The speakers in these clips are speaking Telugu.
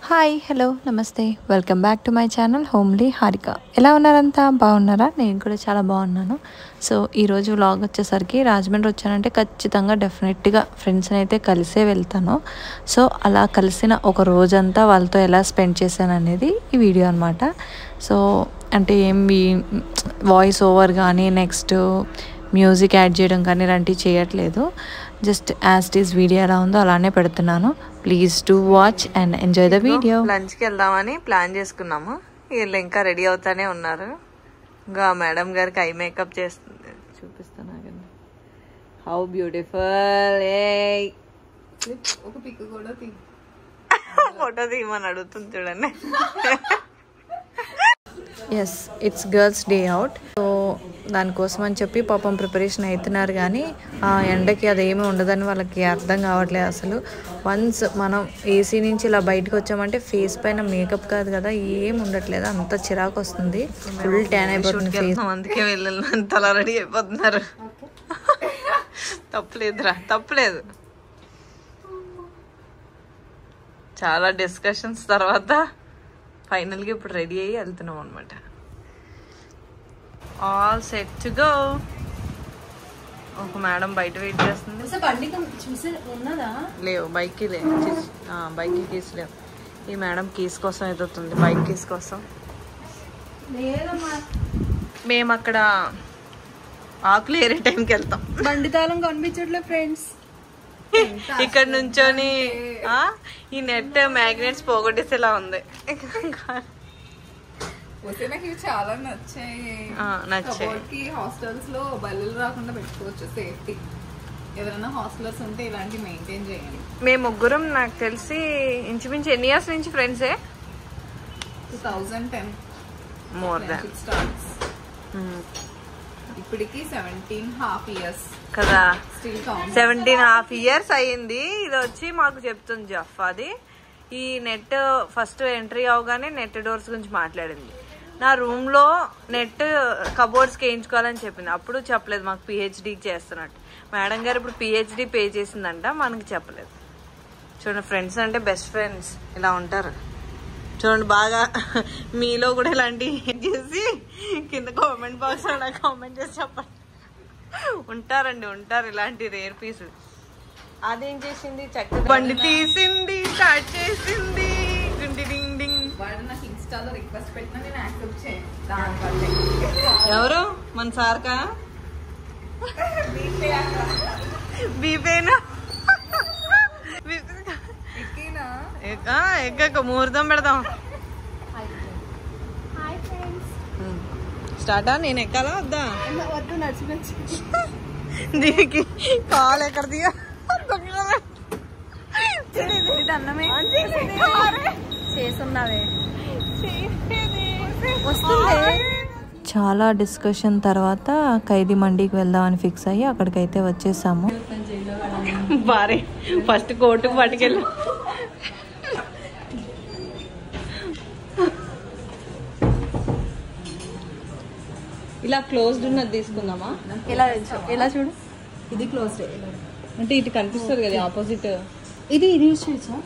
హాయ్ హలో నమస్తే welcome back to my channel homely Harika. ఎలా ఉన్నారంతా? బాగున్నారా? నేను కూడా చాలా బాగున్నాను. సో ఈరోజు వ్లాగ్ వచ్చేసరికి రాజమండ్రి వచ్చానంటే ఖచ్చితంగా డెఫినెట్గా ఫ్రెండ్స్ని అయితే కలిసే వెళ్తాను. సో అలా కలిసిన ఒక రోజంతా వాళ్ళతో ఎలా స్పెండ్ చేశాను అనేది ఈ వీడియో అనమాట. సో అంటే ఏమి వాయిస్ ఓవర్ కానీ నెక్స్ట్ మ్యూజిక్ యాడ్ చేయడం కానీ ఇలాంటివి చేయట్లేదు. Just as it is video ఎలా ఉందో అలానే పెడుతున్నాను. Please to watch and enjoy the video. లంచ్కి వెళ్దామని ప్లాన్ చేసుకున్నాము. వీళ్ళు ఇంకా రెడీ అవుతానే ఉన్నారు. ఇంకా మేడం గారికి ఐ మేకప్ చేస్తుంది, చూపిస్తాను ఆగండి. How beautiful. ఒక పిక్ కూడా ఫోటో తీయమని అడుగుతుంది చూడండి. Yes, it's girls day out. So దానికోసం అని చెప్పి పాపం ప్రిపరేషన్ అవుతున్నారు, కానీ ఆ ఎండకి అదేమీ ఉండదని వాళ్ళకి అర్థం కావట్లేదు అసలు. వన్స్ మనం ఏసీ నుంచి ఇలా బయటకు వచ్చామంటే ఫేస్ పైన మేకప్ కాదు కదా ఏం ఉండట్లేదు, అంత చిరాకు వస్తుంది, ఫుల్ ట్యాన్ అయిపోతుంది ఫేస్. అందుకే వెళ్ళాలి అంత అలా రెడీ అయిపోతున్నారు. తప్పలేదురా, తప్పలేదు. చాలా డిస్కషన్స్ తర్వాత ఫైనల్గా ఇప్పుడు రెడీ అయ్యి వెళ్తున్నాం అనమాట. All set to go. ఒక మేడం బయట వెయిట్ చేస్తుంది. లేవు బైక్కి లేవు, బైక్కి కీస్ లేవు. ఈ మేడం కీస్ కోసం ఎదుగుతుంది, బైక్ కీస్ కోసం. మేము అక్కడ ఆకులు ఏరే టైంకి వెళ్తాం. బండి తాళం కనిపించట్లేదు ఫ్రెండ్స్. ఇక్కడ నుంచొని ఈ నెట్ మ్యాగ్నెట్స్ పోగొట్టేసేలా ఉంది. నాకు ఇవి చాలా నచ్చాయి. హాస్టల్స్ లో బల్లులు రాకుండా పెట్టుకోవచ్చు, సేఫ్టీ. ఎవరైనా హాస్టలర్స్ ఉంటే ఇలాంటివి మెయింటైన్ చేయండి. మేము ముగ్గురం నాకు తెలిసి ఇంచుమించు ఎన్ని ఇయర్స్ నుంచి ఫ్రెండ్సే? 2010 మోర్ దాన్ ఇప్పటికి 17.5 years కదా. Still count. 17.5 years అయ్యింది. ఇది వచ్చి మాకు చెప్తుంది జఫ్. అది ఈ నెట్ ఫస్ట్ ఎంట్రీ అవగానే నెట్ డోర్స్ గురించి మాట్లాడింది. నా రూమ్ లో నెట్ కబోర్డ్స్ కి వేయించుకోవాలని చెప్పింది. అప్పుడు చెప్పలేదు మాకు పిహెచ్డి చేస్తున్నట్టు. మేడం గారు ఇప్పుడు పిహెచ్డి పే చేసిందంట, మనకి చెప్పలేదు. చూడండి, ఫ్రెండ్స్ అంటే బెస్ట్ ఫ్రెండ్స్ ఇలా ఉంటారు. చూడండి, బాగా మీలో కూడా ఇలాంటివి చేసి కింద కామెంట్ బాక్స్ లో నాకు కామెంట్ చేసి చెప్పండి. ఉంటారండి, ఉంటారు ఇలాంటి రేర్ పీస్. అదేం చేసింది, చక్కగా బండి తీసింది, స్టార్ట్ చేసింది. వాడు నాకు ఇన్స్టాలో రిక్వెస్ట్ పెట్టినా నేను యాక్సెప్ట్ చేయను. ఎవరు? మన సార్కా? బీపేనా? ఎక్క ముహూర్తం పెడదాం. స్టార్టా? నేను ఎక్కాలా వద్దా? దీనికి కాలు ఎక్కడ దిగా చాలా డిస్కషన్ తర్వాత ఖైదీ మండీకి వెళ్దామని ఫిక్స్ అయ్యి అక్కడికైతే వచ్చేసాము. బారే ఫస్ట్ కోర్టుకు పట్టుకెళ్ళు. ఇలా క్లోజ్డ్ ఉన్నది తీసుకుందామా? ఎలా చూడు, ఇది క్లోజ్డ్ అంటే ఇటు కనిపిస్తుంది కదా ఆపోజిట్. ఇది యూజ్ చేయొచ్చా?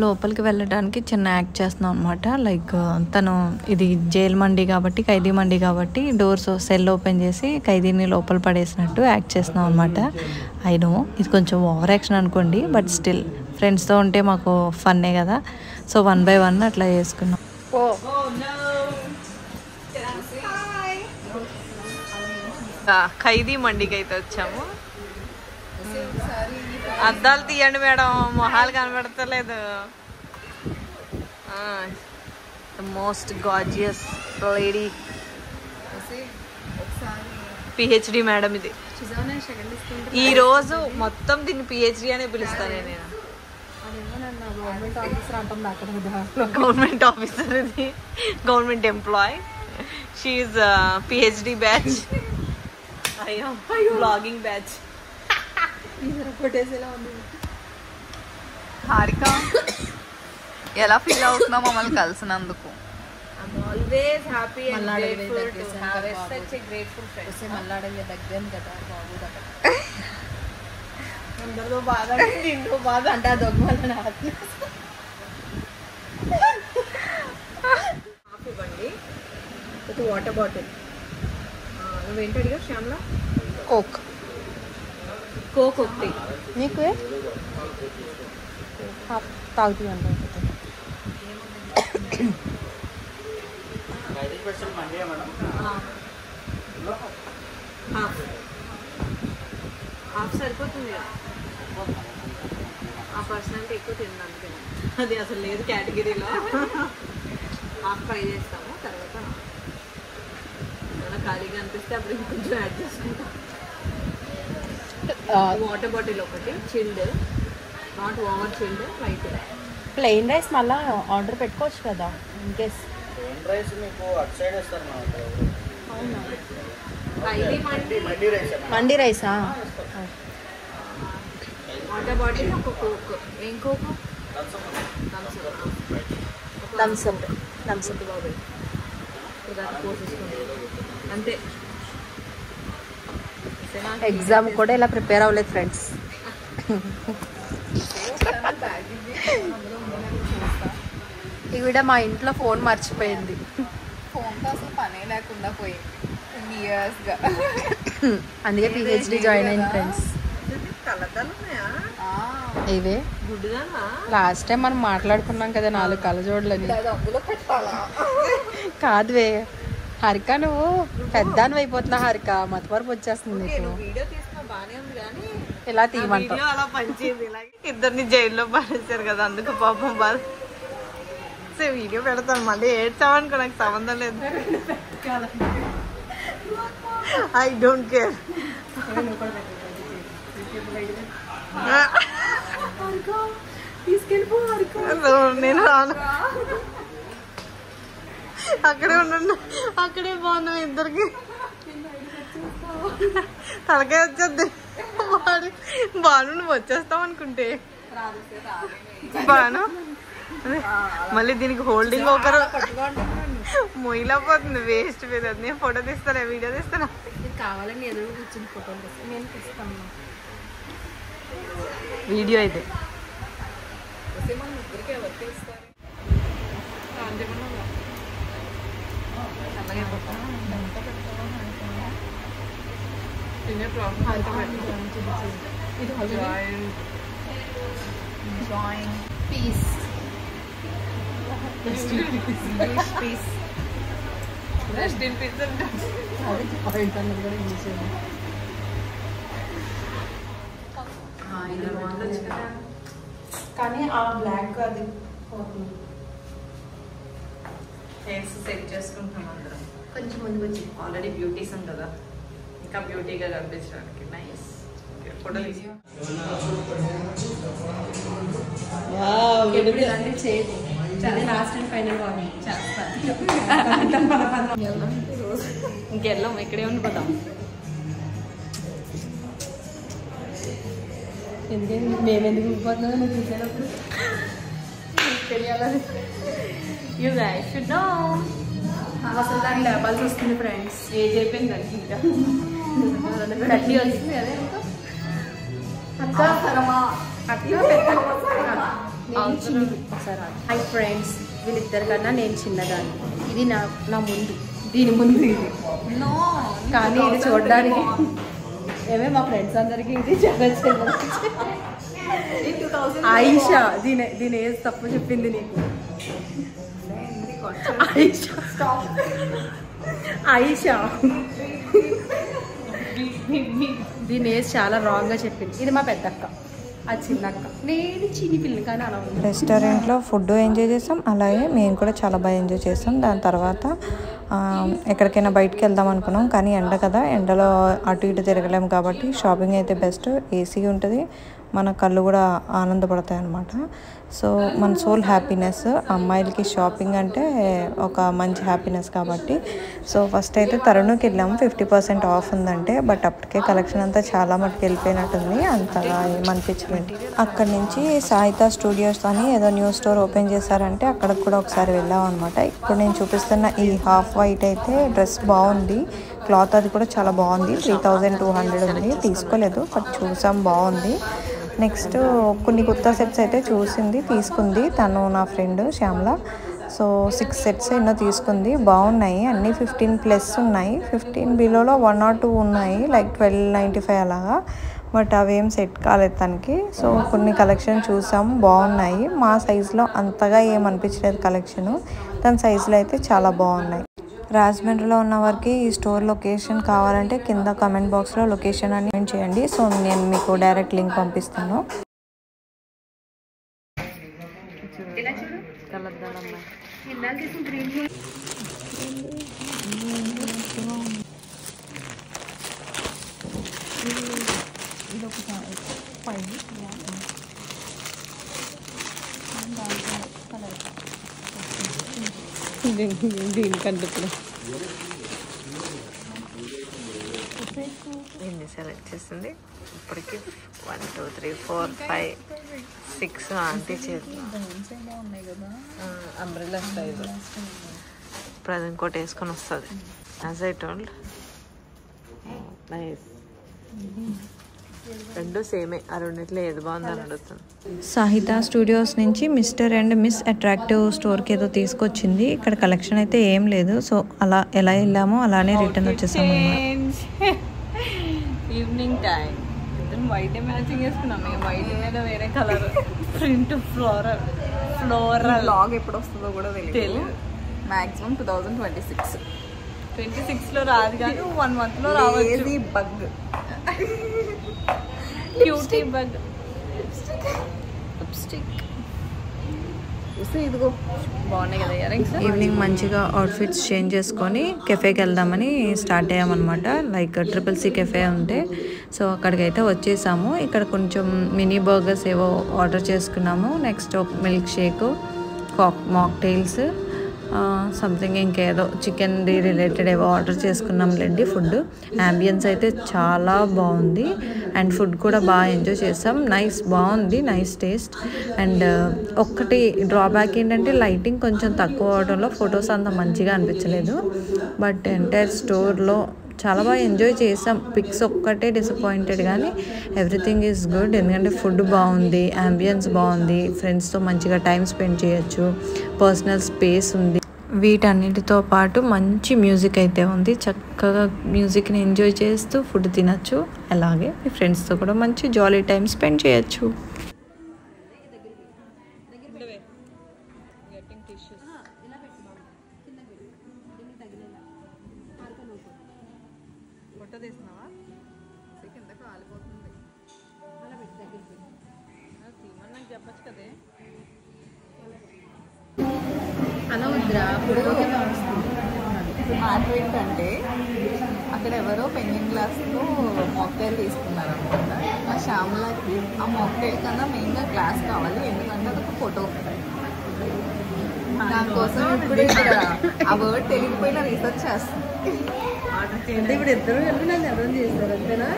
లోపలికి వెళ్ళడానికి చిన్న యాక్ట్ చేస్తున్నాం అనమాట. లైక్ తను ఇది జైలు మండి కాబట్టి, ఖైదీ మండి కాబట్టి డోర్స్ సెల్ ఓపెన్ చేసి ఖైదీని లోపల పడేసినట్టు యాక్ట్ చేస్తున్నాం అనమాట. అయినో ఇది కొంచెం ఓవర్ యాక్షన్ అనుకోండి, బట్ స్టిల్ ఫ్రెండ్స్తో ఉంటే మాకు ఫన్నే కదా. సో 1 by 1 అట్లా చేసుకున్నాం. ఖైదీ మండికి అయితే వచ్చాము. అద్దాలు తీయండి మేడం, మొహాలు కనబడతలేదు. Most gorgeous lady PhD madam. ఇది ఈ రోజు మొత్తం దీన్ని పిహెచ్డి అనే పిలుస్తాను నేను. గవర్నమెంట్ ఆఫీసర్, ఇది government employee. She PhD batch. అయ్యో, బ్లాగింగ్ బ్యాచ్. హారిక, ఎలా ఫీల్ అవుతున్నావు మమ్మల్ని కలిసినందుకు? Always happy and grateful to have such a grateful friends. మళ్ళీ దగ్గర కదా బాబు దగ్గర. అందరితో బాధ ఇంట్లో బాధ అంటే ఆ దొంగ వల్ల కాఫీ ఇవ్వండి, ఒక వాటర్ బాటిల్. నువ్వేంటి అడిగా శ్యామ్లా? కోక్. కోక్ ఒకటి. నీకు తాగుతుంది అంటే హాఫ్ సరిపోతుంది కదా. ఆ పర్సన్ అంటే ఎక్కువ తింది అందుకని. అది అసలు లేదు కేటగిరీలో. హాఫ్ ఫ్రై చేస్తాము, తర్వాత ఏమైనా ఖాళీగా అనిపిస్తే అప్పుడు ఇంకొంచెం యాడ్ చేసుకుంటాం. వాటర్ బాటిల్ ఒకటి, chilled, not over chilled, light. Plain rice మళ్ళీ ఆర్డర్ పెట్టుకోవచ్చు కదా ఇన్కేస్. రైస్ మీకు అటు సైడ్ వేస్తారు అవునా? ఇది మండి రైసా? వాటర్ బాటిల్, ఒక కోక్. ఏం కోక్? థమ్స్అప్. బాబాయ్ పోసేసుకోండి అంతే. ఎగ్జామ్ కూడా ఇలా ప్రిపేర్ అవ్వలేదు ఫ్రెండ్స్. ఈవిడ మా ఇంట్లో ఫోన్ మర్చిపోయింది. ఫోన్తో అసలు పనే లేకుండా పోయింది ఇయర్స్గా. అందుకే పిహెచ్డి జాయిన్ అయింది ఫ్రెండ్స్. కళ్ళతలున్నాయా? ఇవే గుడ్డుదానా? లాస్ట్ టైం మనం మాట్లాడుకున్నాం కదా 4 కళ్ళజోడులని. అందులో పెట్టాలా? కాదువే హరిక, నువ్వు పెద్దాన్ని అయిపోతున్నా హరిక, మతవరపు వచ్చేస్తుంది నీకు. వీడియో తీసిన బానే ఉంది కానీ ఇలా తీయమంటావు. వీడియో అలా పంచేది. ఇద్దరిని జైల్లో పడేశారు కదా, అందుకు పాపం బాధ. వీడియో పెడతాను మళ్ళీ ఏడ్చామనుకో, నాకు సంబంధం లేదు. I don't care. నేను రాను, అక్కడే ఉండండి, అక్కడే బాగున్నాం ఇద్దరికి. తలకాయ వచ్చేద్ది. బాను నువ్వు వచ్చేస్తావు అనుకుంటే. బాను మళ్ళీ దీనికి హోల్డింగ్ ఒకరు మొయిలపోతుంది. వేస్ట్ మీద నేను ఫోటో తీస్తాను, వీడియో తీస్తాను. కావాలని ఎదురు కూర్చుని ఫోటోలు తీస్తాను, నేను తీస్తాను వీడియో అయితే. పీస్ కానీ ఆ బ్లాక్ అది హెయిర్స్ సెట్ చేసుకుంటాం అందరం. కొంచెం ముందుకు వచ్చి. ఆల్రెడీ బ్యూటీషన్ కదా, ఇంకా బ్యూటీగా కనిపించడానికి. నైస్ ఫోటో చేయదు చాలా లాస్ట్ అండ్ ఫైనల్ ఇంకెళ్ళాం, ఇక్కడే ఉండిపోతాం. ఎందుకంటే మేమెందుకు ఉండిపోతున్నామో నువ్వు చూసేటప్పుడు తెలియాలని. You guys should know. అసలు దాన్ని లేపాల్సి వస్తుంది ఫ్రెండ్స్. ఏజ్ అయిపోయింది దానికి, ఇంకా 30 వస్తుంది అదే అక్క హై ఫ్రెండ్స్, వీళ్ళిద్దరికన్నా నేను చిన్నదాన్ని. ఇది నా ముందు, దీని ముందు ఇది. కానీ ఇది చూడడానికి ఏమే మా ఫ్రెండ్స్ అందరికి ఇది చాలా చిన్న. ఆయిషా, దీని ఏజ్ తప్పు చెప్పింది నీకు. ఆయిషా దీని ఏజ్ చాలా రాంగ్ గా చెప్పింది. ఇది మా పెద్దక్క, ఆ చిన్నక్క, నేను చిన్ని పిల్లి. కానీ అలా ఉంది. రెస్టారెంట్లో ఫుడ్ ఎంజాయ్ చేసాం, అలాగే మేము కూడా చాలా బాగా ఎంజాయ్ చేసాం. దాని తర్వాత ఎక్కడికైనా బయటికి వెళ్దాం అనుకున్నాం, కానీ ఎండ కదా, ఎండలో అటు ఇటు తిరగలేము కాబట్టి షాపింగ్ అయితే బెస్ట్. ఏసీ ఉంటుంది, మన కళ్ళు కూడా ఆనందపడతాయి అన్నమాట. సో మన సోల్ హ్యాపీనెస్. అమ్మాయిలకి షాపింగ్ అంటే ఒక మంచి హ్యాపీనెస్ కాబట్టి. సో ఫస్ట్ అయితే తరుణ్కి వెళ్ళాము, 50% ఆఫ్ ఉందంటే. బట్ అప్పటికే కలెక్షన్ అంతా చాలా మటుకు వెళ్ళిపోయినట్టుంది, అంతగా ఏమనిపించలేదు. అక్కడి నుంచి సాయితా స్టూడియోస్ అని ఏదో న్యూ స్టోర్ ఓపెన్ చేశారంటే అక్కడికి కూడా ఒకసారి వెళ్ళాం అనమాట. ఇప్పుడు నేను చూపిస్తున్న ఈ హాఫ్ వైట్ అయితే డ్రెస్ బాగుంది, క్లాత్ అది కూడా చాలా బాగుంది. 3200 ఉంది, తీసుకోలేదు బట్ చూసాం, బాగుంది. నెక్స్ట్ కొన్ని కొత్త సెట్స్ అయితే తీసుకుంది తను, నా ఫ్రెండ్ శ్యామల. సో 6 సెట్స్ ఎన్నో తీసుకుంది, బాగున్నాయి అన్నీ. 15+ ఉన్నాయి, 15 బిలోలో 1 or 2 ఉన్నాయి, లైక్ 1295 అలాగా. బట్ అవేం సెట్ కాలేదు తనకి. సో కొన్ని కలెక్షన్ చూసాం, బాగున్నాయి. మా సైజులో అంతగా ఏమనిపించలేదు కలెక్షను, తన సైజులో అయితే చాలా బాగున్నాయి. రాజమండ్రిలో ఉన్న వారికి ఈ స్టోర్ లొకేషన్ కావాలంటే కింద కమెంట్ బాక్స్లో లొకేషన్ అని మెన్షన్ చేయండి. సో నేను మీకు డైరెక్ట్ లింక్ పంపిస్తాను. దీనికంటే ఇప్పుడు ఎన్ని సెలెక్ట్ చేసింది ఇప్పటికి? 1 2 3 4 5 6 ఆంటీ చేద్దాం. అంబ్రెల్లా స్టైల్ ఇప్పుడు అది ఇంకోటి వేసుకొని వస్తుంది. యాజ్ ఐ టోల్డ్ నైస్, రెండు సేమే. ఆ రెండిట్లో ఏది బాగుందని అడుగుతాను. సాహిత స్టూడియోస్ నుంచి మిస్టర్ అండ్ మిస్ అట్రాక్టివ్ స్టోర్కి ఏదో తీసుకొచ్చింది. ఇక్కడ కలెక్షన్ అయితే ఏం లేదు. సో అలా ఎలా వెళ్ళామో అలానే రిటర్న్ వచ్చేసాము. ఈవినింగ్ టైం ఇద్దరం వైట్ మ్యాచింగ్ వేసుకున్నాం. మేము వైట్ మీద వేరే కలర్ ప్రింట్ ఫ్లోరల్ బ్లాగ్ ఎప్పుడు వస్తుందో కూడా తెలియదు. మ్యాక్సిమం 2026లో రాదు కానీ 1 monthలో రావచ్చు. బగ్ క్యూటీ బగ్ లిప్స్టిక్ ఇదిగో బాగున్నాయి కదా ఇయర్ రింగ్స్. ఈవినింగ్ మంచిగా అవుట్ఫిట్స్ చేంజ్ చేసుకొని కెఫేకి వెళ్దామని స్టార్ట్ అయ్యామన్నమాట. లైక్ CCC కెఫే ఉంటే సో అక్కడికి అయితే వచ్చేసాము. ఇక్కడ కొంచెం మినీ బర్గర్స్ ఏవో ఆర్డర్ చేసుకున్నాము. Next milk shake, mocktails, something ఇంకేదో చికెన్ రిలేటెడ్ ఏవో ఆర్డర్ చేసుకున్నాంలేండి. ఫుడ్ యాంబియన్స్ అయితే చాలా బాగుంది అండ్ ఫుడ్ కూడా బాగా ఎంజాయ్ చేసాం. బాగుంది, నైస్ టేస్ట్. అండ్ ఒక్కటి డ్రాబ్యాక్ ఏంటంటే లైటింగ్ కొంచెం తక్కువ అవడంలో ఫొటోస్ అంత మంచిగా అనిపించలేదు. బట్ ఎంటైర్ స్టోర్లో చాలా బాగా ఎంజాయ్ చేసాం. పిక్స్ ఒక్కటే డిసప్పాయింటెడ్ కానీ ఎవ్రీథింగ్ ఈజ్ గుడ్. ఎందుకంటే ఫుడ్ బాగుంది, యాంబియన్స్ బాగుంది, ఫ్రెండ్స్తో మంచిగా టైం స్పెండ్ చేయొచ్చు, పర్సనల్ స్పేస్ ఉంది. వీటన్నిటితో పాటు మంచి మ్యూజిక్ అయితే ఉంది. చక్కగా మ్యూజిక్ని ఎంజాయ్ చేస్తూ ఫుడ్ తినచ్చు. అలాగే మీ ఫ్రెండ్స్తో కూడా మంచి జాలీ టైం స్పెండ్ చేయొచ్చు. అలా వద్దురా, మాట ఏంటంటే అక్కడ ఎవరో పెన్నింగ్ గ్లాస్లో మాక్టైల్ తీసుకున్నారు అనమాట. మా శ్యామలకి ఆ మాక్టైల్ కన్నా మెయిన్గా గ్లాస్ కావాలి, ఎందుకంటే అదొక ఫోటో. దానికోసం ఇప్పుడు ఆ వర్డ్ తెలియకపోయినా రీసెర్చ్ చేస్తాను. అంటే ఇప్పుడు ఇద్దరు వెళ్ళి నన్ను అర్థం చేస్తారు అంతేనా?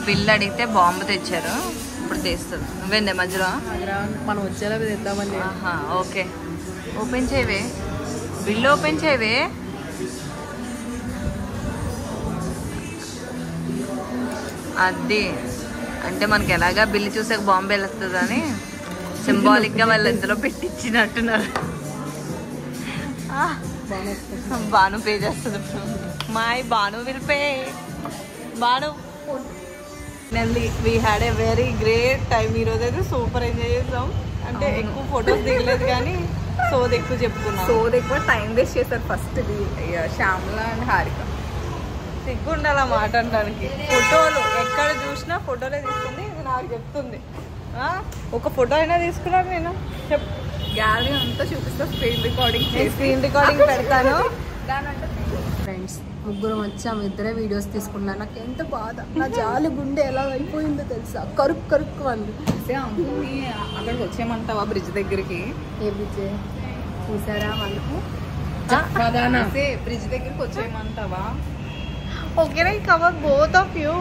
బిల్లు అడిగితే బాంబు తెచ్చారు, ఇప్పుడు తెస్తుంది. నువ్వేందే మధ్యలో మనం వచ్చేలా తెద్దామని. ఓకే, ఓపెన్ చేయవే, బిల్లు ఓపెన్ చేయవే. అది అంటే మనకి ఎలాగా బిల్లు చూసాక బాంబు వెళ్తుందని సింబాలిక్గా వాళ్ళు ఇందులో పెట్టించినట్టున్నారు. బాను పే చేస్తుంది. My Banu will pay. Banu we had a very great time. ఈరోజు అయితే సూపర్ ఎంజాయ్ చేసాం. అంటే ఎక్కువ ఫొటోస్ దిగలేదు కానీ సోది ఎక్కువ చెప్పుకున్నాం. సోది ఎక్కువ టైం వేస్ట్ చేశారు ఫస్ట్ శ్యామల అండ్ హారిక. సిగ్గు ఉండాలి ఆ మాట అనడానికి. ఫోటోలు ఎక్కడ చూసినా ఫోటోలే తీసుకుంది. ఇది నాకు చెప్తుంది. ఒక ఫోటో అయినా తీసుకున్నాను నేను. చెప్పు. గ్యాలరీ అంతా చూపిస్తా, స్క్రీన్ రికార్డింగ్ పెడతాను. ఫ్రెండ్స్ ముగ్గురం వచ్చాము, ఇద్దరే వీడియోస్ తీసుకున్నాను. నాకు ఎంత బాధ, నా జాలి గుండె ఎలా అయిపోయిందో తెలుసా, కరుక్కు అంది. అంకుల్ని అక్కడికి వచ్చేయమంటావా బ్రిడ్జ్ దగ్గరికి? ఏ బ్రిడ్జ్ చూసారా వాళ్ళకు? బ్రిడ్జ్ దగ్గరికి వచ్చేయమంటావా? ఓకేనా ఈ కవర్ బోత్ ఆఫ్ యూ.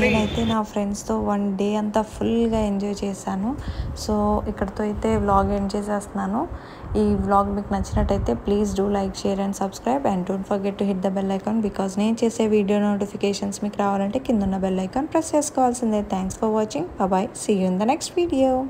నేనైతే నా ఫ్రెండ్స్తో 1 డే అంతా ఫుల్గా ఎంజాయ్ చేశాను. సో ఇక్కడితో అయితే వ్లాగ్ ఎండ్ చేసేస్తున్నాను. ఈ వ్లాగ్ మీకు నచ్చినట్టయితే please do like, share and subscribe and don't forget to hit the bell icon because నేను చేసే వీడియో నోటిఫికేషన్స్ మీకు రావాలంటే కింద ఉన్న బెల్ ఐకాన్ ప్రెస్ చేసుకోవాల్సిందే. Thanks for watching. Bye. See you in the next video.